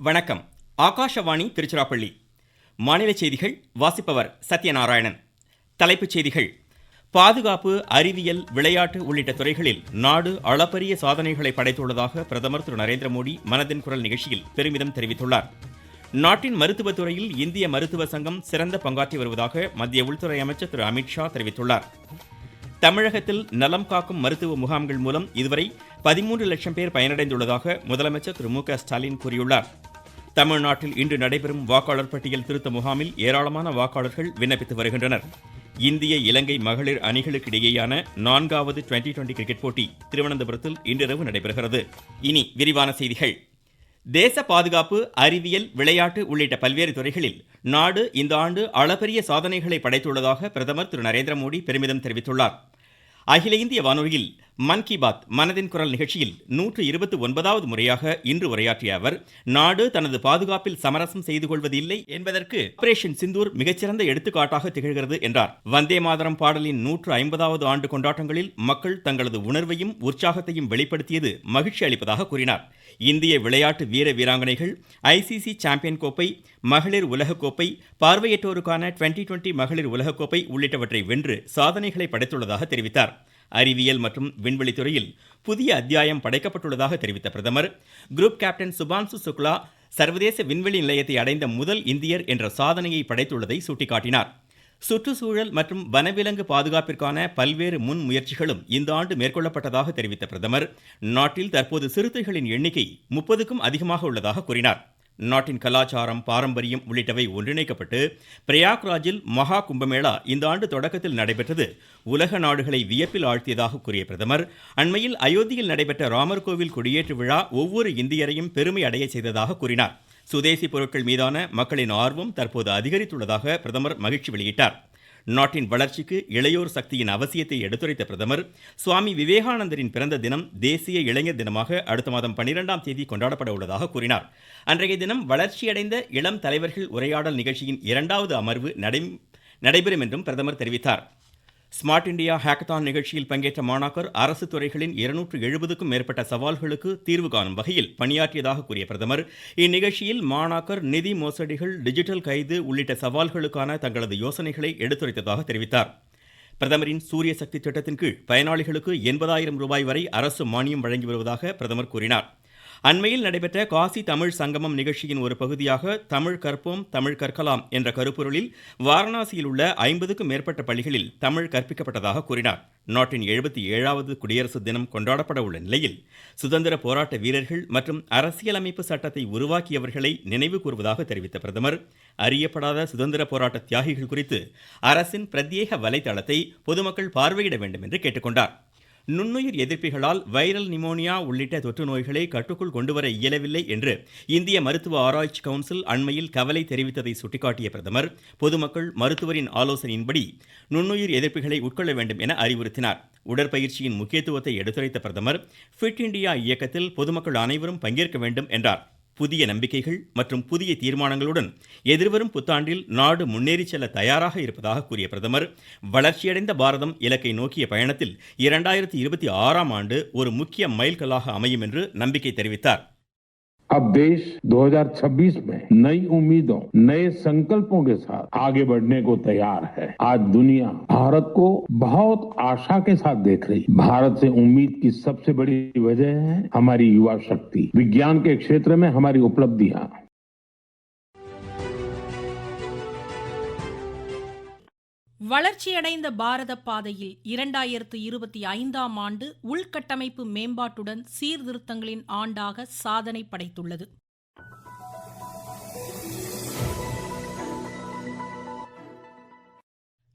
வணக்கம். ஆகாஷவாணி திருச்சிராப்பள்ளி. மாநில செய்திகள் வாசிப்பவர் சத்யநாராயணன். தலைப்புச் செய்திகள். பாதுகாப்பு, அறிவியல், விளையாட்டு உள்ளிட்ட துறைகளில் நாடு அளப்பரிய சாதனைகளை படைத்துள்ளதாக பிரதமர் திரு நரேந்திர மோடி மனதின் குரல் நிகழ்ச்சியில் பெருமிதம் தெரிவித்துள்ளார். நாட்டின் மருத்துவத்துறையில் இந்திய மருத்துவ சங்கம் சிறந்த பங்காற்றி வருவதாக மத்திய உள்துறை அமைச்சர் திரு அமித்ஷா தெரிவித்துள்ளார். தமிழகத்தில் நலம் காக்கும் மருத்துவ முகாம்கள் மூலம் இதுவரை 13 லட்சம் பேர் பயனடைந்துள்ளதாக முதலமைச்சர் திரு மு.க. ஸ்டாலின் கூறியுள்ளார். தமிழ்நாட்டில் இன்று நடைபெறும் வாக்காளர் பட்டியல் திருத்த முகாமில் ஏராளமான வாக்காளர்கள் விண்ணப்பித்து வருகின்றனர். இந்திய இலங்கை மகளிர் அணிகளுக்கிடையேயான 4வது டுவெண்டி கிரிக்கெட் போட்டி திருவனந்தபுரத்தில் இன்றிரவு நடைபெறுகிறது. இனி விரிவான செய்திகள். தேச பாதுகாப்பு, அறிவியல், விளையாட்டு உள்ளிட்ட பல்வேறு துறைகளில் நாடு இந்த ஆண்டு அளப்பரிய சாதனைகளை படைத்துள்ளதாக பிரதமர் திரு நரேந்திர மோடி பெருமிதம் தெரிவித்துள்ளார். அகில இந்திய வானொலியில் மன் கி பாத் மனதின் குரல் நிகழ்ச்சியில் 129வது முறையாக இன்று உரையாற்றிய அவர், நாடு தனது பாதுகாப்பில் சமரசம் செய்து கொள்வது இல்லை என்பதற்கு ஆபரேஷன் சிந்தூர் மிகச்சிறந்த எடுத்துக்காட்டாக திகழ்கிறது என்றார். வந்தே மாதரம் பாடலின் 150வது ஆண்டு கொண்டாட்டங்களில் மக்கள் தங்களது உணர்வையும் உற்சாகத்தையும் வெளிப்படுத்தியது மகிழ்ச்சி அளிப்பதாக கூறினார். இந்திய விளையாட்டு வீர வீராங்கனைகள் ICC சாம்பியன் கோப்பை, மகளிர் உலகக்கோப்பை, பார்வையற்றோருக்கான டுவெண்டி மகளிர் உலகக்கோப்பை உள்ளிட்டவற்றை வென்று சாதனைகளை படைத்துள்ளதாக தெரிவித்தார். அறிவியல் மற்றும் விண்வெளித்துறையில் புதிய அத்தியாயம் படைக்கப்பட்டுள்ளதாக தெரிவித்த பிரதமர், குரூப் கேப்டன் சுபான்சு சுக்லா சர்வதேச விண்வெளி நிலையத்தை அடைந்த முதல் இந்தியர் என்ற சாதனையை படைத்துள்ளதை சுட்டிக்காட்டினார். சுற்றுச்சூழல் மற்றும் வனவிலங்கு பாதுகாப்பிற்கான பல்வேறு முன் முயற்சிகளும் இந்த ஆண்டு மேற்கொள்ளப்பட்டதாக தெரிவித்த பிரதமர், நாட்டில் தற்போது சிறுத்தைகளின் எண்ணிக்கை 30க்கும் அதிகமாக உள்ளதாக கூறினார். நாட்டின் கலாச்சாரம், பாரம்பரியம் உள்ளிட்டவை ஒன்றிணைக்கப்பட்டு பிரயாக்ராஜில் மகா கும்பமேளா இந்த ஆண்டு தொடக்கத்தில் நடைபெற்றது உலக நாடுகளை வியப்பில் ஆழ்த்தியதாக கூறிய பிரதமர், அண்மையில் அயோத்தியில் நடைபெற்ற ராமர் கோவில் கொடியேற்று விழா ஒவ்வொரு இந்தியரையும் பெருமை அடைய செய்ததாக கூறினார். சுதேசி பொருட்கள் மீதான மக்களின் ஆர்வம் தற்போது அதிகரித்துள்ளதாக பிரதமர் மகிழ்ச்சி வெளியிட்டார். நாட்டின் வளர்ச்சிக்கு இளையோர் சக்தியின் அவசியத்தை எடுத்துரைத்த பிரதமர், சுவாமி விவேகானந்தரின் பிறந்த தினம் தேசிய இளைஞர் தினமாக அடுத்த மாதம் 12ஆம் தேதி கொண்டாடப்பட உள்ளதாக கூறினார். அன்றைய தினம் வளர்ச்சியடைந்த இளம் தலைவர்கள் உரையாடல் நிகழ்ச்சியின் 2வது அமர்வு நடைபெறும் என்றும் பிரதமர் தெரிவித்தார். ஸ்மார்ட் இந்தியா ஹேக்கத்தான் நிகழ்ச்சியில் பங்கேற்ற மாணாக்கர் அரசு துறைகளின் 270க்கும் மேற்பட்ட சவால்களுக்கு தீர்வு காணும் வகையில் பணியாற்றியதாக கூறிய பிரதமர், இந்நிகழ்ச்சியில் மாணாக்கர் நிதி மோசடிகள், டிஜிட்டல் கைது உள்ளிட்ட சவால்களுக்கான தங்களது யோசனைகளை எடுத்துரைத்ததாக தெரிவித்தார். பிரதமரின் சூரிய சக்தி திட்டத்தின் கீழ் பயனாளிகளுக்கு 80,000 ரூபாய் வரை அரசு மானியம் வழங்கி வருவதாக பிரதமர் கூறினார். அண்மையில் நடைபெற்ற காசி தமிழ் சங்கமம் நிகழ்ச்சியின் ஒரு பகுதியாக தமிழ் கற்போம், தமிழ் கற்கலாம் என்ற கருப்பொருளில் வாரணாசியில் உள்ள 50க்கும் மேற்பட்ட பள்ளிகளில் தமிழ் கற்பிக்கப்பட்டதாக கூறினார். நாட்டின் 77வது குடியரசு தினம் கொண்டாடப்பட உள்ள நிலையில் சுதந்திர போராட்ட வீரர்கள் மற்றும் அரசியலமைப்பு சட்டத்தை உருவாக்கியவர்களை நினைவு கூறுவதாக தெரிவித்த பிரதமர், அறியப்படாத சுதந்திர போராட்ட தியாகிகள் குறித்து அரசின் பிரத்யேக வலைதளத்தை பொதுமக்கள் பார்வையிட வேண்டும் என்று கேட்டுக்கொண்டார். நுண்ணுயிர் எதிர்ப்பிகளால் வைரல் நிமோனியா உள்ளிட்ட தொற்று நோய்களை கட்டுக்குள் கொண்டுவர இயலவில்லை என்று இந்திய மருத்துவ ஆராய்ச்சி கவுன்சில் அண்மையில் கவலை தெரிவித்ததை சுட்டிக்காட்டிய பிரதமர், பொதுமக்கள் மருத்துவரின் ஆலோசனையின்படி நுண்ணுயிர் எதிர்ப்பிகளை உட்கொள்ள வேண்டும் என அறிவுறுத்தினார். உடற்பயிற்சியின் முக்கியத்துவத்தை எடுத்துரைத்த பிரதமர், ஃபிட் இண்டியா இயக்கத்தில் பொதுமக்கள் அனைவரும் பங்கேற்க வேண்டும் என்றார். புதிய நம்பிக்கைகள் மற்றும் புதிய தீர்மானங்களுடன் எதிர்வரும் புத்தாண்டில் நாடு முன்னேறி செல்ல தயாராக இருப்பதாக கூறிய பிரதமர், வளர்ச்சியடைந்த பாரதம் இலக்கை நோக்கிய பயணத்தில் 2026ஆம் ஆண்டு ஒரு முக்கிய மைல்கல்லாக அமையும் என்று நம்பிக்கை தெரிவித்தார். अब देश 2026 में नई उम्मीदों, नए संकल्पों के साथ आगे बढ़ने को तैयार है। आज दुनिया भारत को बहुत आशा के साथ देख रही। भारत से उम्मीद की सबसे बड़ी वजह है हमारी युवा शक्ति, विज्ञान के क्षेत्र में हमारी उपलब्धियां। வளர்ச்சியடைந்த பாரத பாதையில் 2025ஆம் ஆண்டு உள்கட்டமைப்பு மேம்பாட்டுடன் சீர்திருத்தங்களின் ஆண்டாக சாதனை படைத்துள்ளது.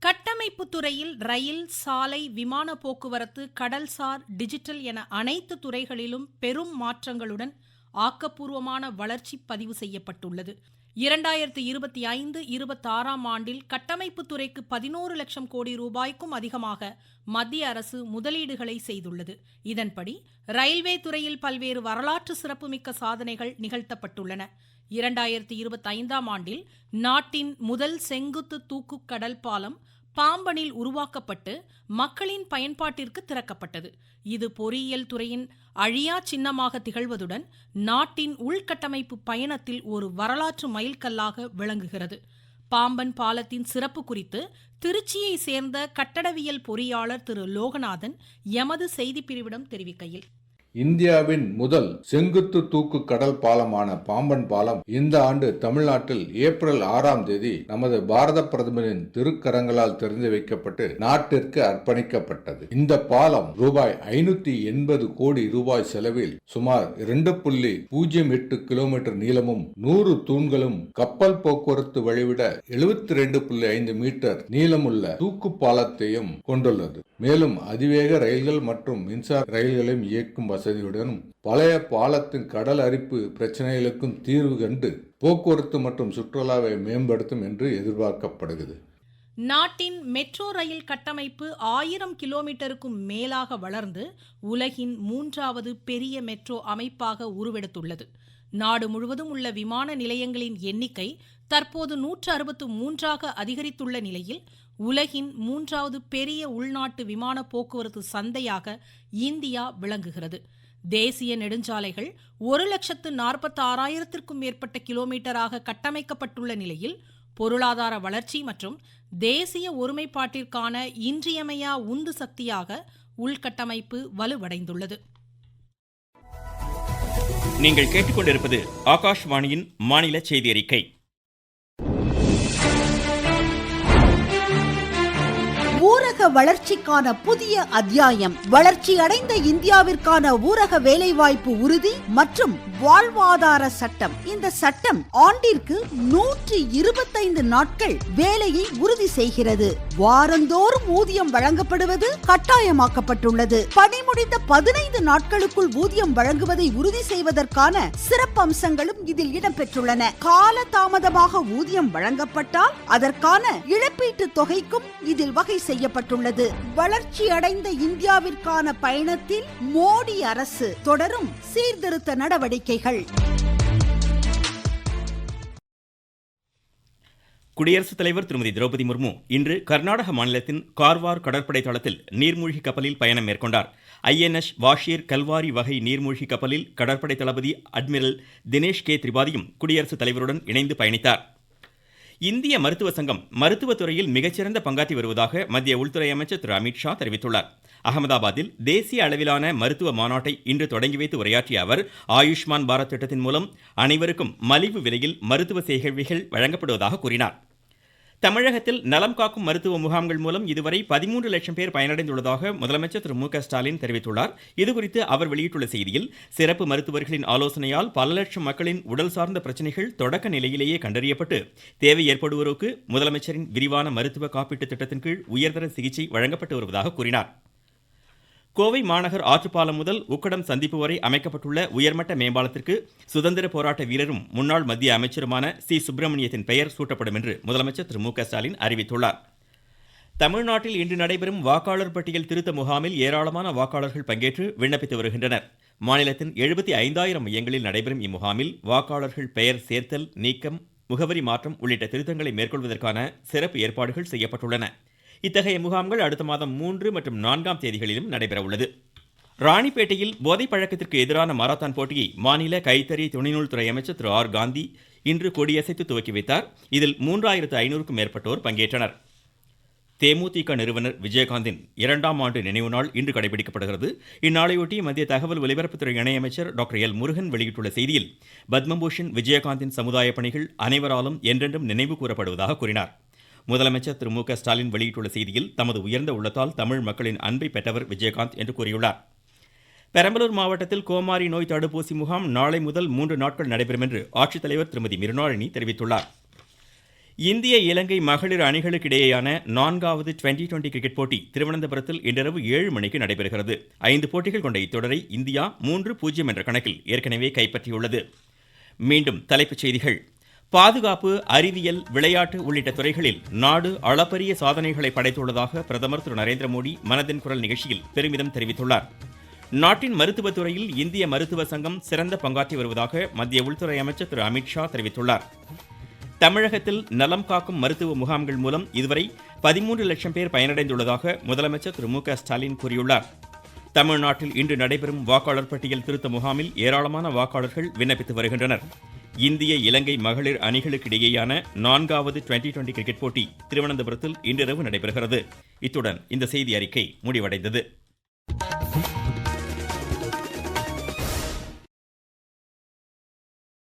கட்டமைப்பு துறையில் ரயில், சாலை, விமான போக்குவரத்து, கடல்சார், டிஜிட்டல் என அனைத்து துறைகளிலும் பெரும் மாற்றங்களுடன் ஆக்கப்பூர்வமான வளர்ச்சி பதிவு செய்யப்பட்டுள்ளது. 2025-26ஆம் ஆண்டில் கட்டமைப்பு துறைக்கு 11 லட்சம் கோடி ரூபாய்க்கும் அதிகமாக மத்திய அரசு முதலீடுகளை செய்துள்ளது. இதன்படி ரயில்வே துறையில் பல்வேறு வரலாற்று சிறப்புமிக்க சாதனைகள் நிகழ்த்தப்பட்டுள்ளன. 2025ஆம் ஆண்டில் நாட்டின் முதல் செங்குத்து தூக்கு கடல் பாலம் பாம்பனில் உருவாக்கப்பட்டு மக்களின் பயன்பாட்டிற்கு திறக்கப்பட்டது. இது பொறியியல் துறையின் அழியா சின்னமாக திகழ்வதுடன் நாட்டின் உள்கட்டமைப்பு பயணத்தில் ஒரு வரலாற்று மைல்கல்லாக விளங்குகிறது. பாம்பன் பாலத்தின் சிறப்பு குறித்து திருச்சியை சேர்ந்த கட்டடவியல் பொறியாளர் திரு லோகநாதன் எமது செய்திப்பிரிவிடம் தெரிவிக்கையில், இந்தியாவின் முதல் செங்குத்து தூக்கு கடல் பாலமான பாம்பன் பாலம் இந்த ஆண்டு தமிழ்நாட்டில் ஏப்ரல் 6ஆம் தேதி நமது பாரத பிரதமரின் திருக்கரங்களால் திறந்து வைக்கப்பட்டு நாட்டிற்கு அர்ப்பணிக்கப்பட்டது. இந்த பாலம் ரூபாய் 580 கோடி ரூபாய் செலவில் சுமார் 2.08 கிலோமீட்டர் நீளமும் 100 தூண்களும் கப்பல் போக்குவரத்து வழிவிட 72.5 மீட்டர் நீளமுள்ள தூக்கு பாலத்தையும் கொண்டுள்ளது. மேலும் அதிவேக ரயில்கள் மற்றும் மின்சார ரயில்களையும் இயக்கும் வசதியுடன் பழைய பாலத்தின் கடல் அரிப்பு பிரச்சனைகளுக்கும் தீர்வு கண்டு போக்குவரத்து மற்றும் சுற்றுலாவை மேம்படுத்தும் என்று எதிர்பார்க்கப்படுகிறது. நாட்டின் மெட்ரோ ரயில் கட்டமைப்பு 1000 கிலோமீட்டருக்கும் மேலாக வளர்ந்து உலகின் 3வது பெரிய மெட்ரோ அமைப்பாக உருவெடுத்துள்ளது. நாடு முழுவதும் உள்ள விமான நிலையங்களின் எண்ணிக்கை தற்போது 163ஆக அதிகரித்துள்ள நிலையில் உலகின் 3வது பெரிய உள்நாட்டு விமான போக்குவரத்து சந்தையாக இந்தியா விளங்குகிறது. தேசிய நெடுஞ்சாலைகள் 1,46,000க்கும் மேற்பட்ட கிலோமீட்டராக கட்டமைக்கப்பட்டுள்ள நிலையில் பொருளாதார வளர்ச்சி மற்றும் தேசிய ஒருமைப்பாட்டிற்கான இன்றியமையா உந்து சக்தியாக உள்கட்டமைப்பு வலுவடைந்துள்ளது. நீங்கள் கேட்டுக்கொண்டிருப்பது ஆகாஷ்வாணியின் மாநில செய்தி அறிக்கை. ஊரக வளர்ச்சிக்கான புதிய அத்தியாயம். வளர்ச்சியடைந்த இந்தியாவிற்கான ஊரக வேலைவாய்ப்பு உறுதி மற்றும் வாழ்வாதார சட்டம். இந்த சட்டம் ஆண்டிற்கு 125 நாட்கள் வேலையை உறுதி செய்கிறது. வாரந்தோறும் ஊதியம் வழங்கப்படுவது கட்டாயமாக்கப்பட்டுள்ளது. பணி முடிந்த 15 நாட்களுக்குள் ஊதியம் வழங்குவதை உறுதி செய்வதற்கான சிறப்பு அம்சங்களும் இதில் இடம்பெற்றுள்ளன. கால தாமதமாக ஊதியம் வழங்கப்பட்டால் அதற்கான இழப்பீட்டு தொகைக்கும் இதில் வகை செய்யப்பட்டுள்ளது. வளர்ச்சியடைந்த இந்தியாவிற்கான பயணத்தில் மோடி அரசு தொடரும் சீர்திருத்த நடவடிக்கைகள். குடியரசுத் தலைவர் திருமதி திரௌபதி முர்மு இன்று கர்நாடக மாநிலத்தின் கார்வார் கடற்படை தளத்தில் நீர்மூழ்கி கப்பலில் பயணம் மேற்கொண்டார். INS வாஷீர் கல்வாரி வகை நீர்மூழ்கி கப்பலில் கடற்படை தளபதி அட்மிரல் தினேஷ் கே திரிபாதியும் குடியரசுத் தலைவருடன் இணைந்து பயணித்தார். இந்திய மருத்துவ சங்கம் மருத்துவத் துறையில் மிகச்சிறந்த பங்காற்றி வருவதாக மத்திய உள்துறை அமைச்சர் திரு அமித்ஷா தெரிவித்துள்ளார். அகமதாபாத்தில் தேசிய அளவிலான மருத்துவ மாநாட்டை இன்று தொடங்கி வைத்து உரையாற்றிய அவர், ஆயுஷ்மான் பாரத் திட்டத்தின் மூலம் அனைவருக்கும் மலிவு விலையில் மருத்துவ சேவைகள் வழங்கப்படுவதாக கூறினார். தமிழகத்தில் நலம் காக்கும் மருத்துவ முகாம்கள் மூலம் இதுவரை 13 லட்சம் பேர் பயனடைந்துள்ளதாக முதலமைச்சர் திரு மு க ஸ்டாலின் தெரிவித்துள்ளார். இதுகுறித்து அவர் வெளியிட்டுள்ள செய்தியில், சிறப்பு மருத்துவர்களின் ஆலோசனையால் பல லட்சம் மக்களின் உடல் சார்ந்த பிரச்சனைகள் தொடக்க நிலையிலேயே கண்டறியப்பட்டு தேவை ஏற்படுவோருக்கு முதலமைச்சரின் விரிவான மருத்துவ காப்பீட்டு திட்டத்தின் கீழ் உயர்தர சிகிச்சை வழங்கப்பட்டு வருவதாக கூறினார். கோவை மாநகர் ஆற்றுப்பாலம் முதல் உக்கடம் சந்திப்பு வரை அமைக்கப்பட்டுள்ள உயர்மட்ட மேம்பாலத்திற்கு சுதந்திர போராட்ட வீரரும் முன்னாள் மத்திய அமைச்சருமான சி சுப்பிரமணியத்தின் பெயர் சூட்டப்படும் என்று முதலமைச்சர் திரு மு க ஸ்டாலின் அறிவித்துள்ளார். தமிழ்நாட்டில் இன்று நடைபெறும் வாக்காளர் பட்டியல் திருத்த முகாமில் ஏராளமான வாக்காளர்கள் பங்கேற்று விண்ணப்பித்து வருகின்றனர். மாநிலத்தின் 75,000 மையங்களில் நடைபெறும் இம்முகாமில் வாக்காளர்கள் பெயர் சேர்த்தல், நீக்கம், முகவரி மாற்றம் உள்ளிட்ட திருத்தங்களை மேற்கொள்வதற்கான சிறப்பு ஏற்பாடுகள் செய்யப்பட்டுள்ளன. இத்தகைய முகாம்கள் அடுத்த மாதம் 3 மற்றும் 4ஆம் தேதிகளிலும் நடைபெற உள்ளது. ராணிப்பேட்டையில் போதைப் பழக்கத்திற்கு எதிரான மாரத்தான் போட்டியை மாநில கைத்தறி துணிநூல் துறை அமைச்சர் திரு ஆர் காந்தி இன்று கொடியசைத்து துவக்கி வைத்தார். இதில் 3500க்கும் மேற்பட்டோர் பங்கேற்றனர். தேமுதிக நிறுவனர் விஜயகாந்தின் 2ஆம் ஆண்டு நினைவு நாள் இன்று கடைபிடிக்கப்படுகிறது. இந்நாளையொட்டி மத்திய தகவல் ஒலிபரப்புத்துறை இணையமைச்சர் டாக்டர் எல் முருகன் வெளியிட்டுள்ள செய்தியில், பத்மபூஷன் விஜயகாந்தின் சமுதாய பணிகள் அனைவராலும் என்றென்றும் நினைவு கூறப்படுவதாக கூறினார். முதலமைச்சர் திரு மு க ஸ்டாலின் வெளியிட்டுள்ள செய்தியில், தமது உயர்ந்த உள்ளத்தால் தமிழ் மக்களின் அன்பை பெற்றவர் விஜயகாந்த் என்று கூறியுள்ளார். பெரம்பலூர் மாவட்டத்தில் கோமாரி நோய் தடுப்பூசி முகாம் நாளை முதல் 3 நாட்கள் நடைபெறும் என்று ஆட்சித்தலைவர் திருமதி மிருணாளினி தெரிவித்துள்ளார். இந்திய இலங்கை மகளிர் அணிகளுக்கு இடையேயான 4வது டுவெண்டி கிரிக்கெட் போட்டி திருவனந்தபுரத்தில் இன்றிரவு 7 மணிக்கு நடைபெறுகிறது. 5 போட்டிகள் கொண்ட இத்தொடரை இந்தியா 3-0 என்ற கணக்கில் ஏற்கனவே கைப்பற்றியுள்ளது. மீண்டும் தலைப்புச் செய்திகள். பாதுகாப்பு, அறிவியல், விளையாட்டு உள்ளிட்ட துறைகளில் நாடு அளப்பரிய சாதனைகளை படைத்துள்ளதாக பிரதமர் திரு நரேந்திர மோடி மனதின் குரல் நிகழ்ச்சியில் பெருமிதம் தெரிவித்துள்ளார். நாட்டின் மருத்துவத் துறையில் இந்திய மருத்துவ சங்கம் சிறந்த பங்காற்றி வருவதாக மத்திய உள்துறை அமைச்சர் திரு அமித்ஷா தெரிவித்துள்ளார். தமிழகத்தில் நலம் காக்கும் மருத்துவ முகாம்கள் மூலம் இதுவரை 13 லட்சம் பேர் பயனடைந்துள்ளதாக முதலமைச்சர் திரு மு க ஸ்டாலின் கூறியுள்ளார். தமிழ்நாட்டில் இன்று நடைபெறும் வாக்காளர் பட்டியல் திருத்த முகாமில் ஏராளமான வாக்காளர்கள் விண்ணப்பித்து வருகின்றனர். இந்திய இலங்கை மகளிர் அணிகளுக்கிடையேயான 4வது டுவெண்டி கிரிக்கெட் போட்டி திருவனந்தபுரத்தில் இன்றிரவு நடைபெறுகிறது. இத்துடன் இந்த செய்தி அறிக்கை முடிவடைந்தது.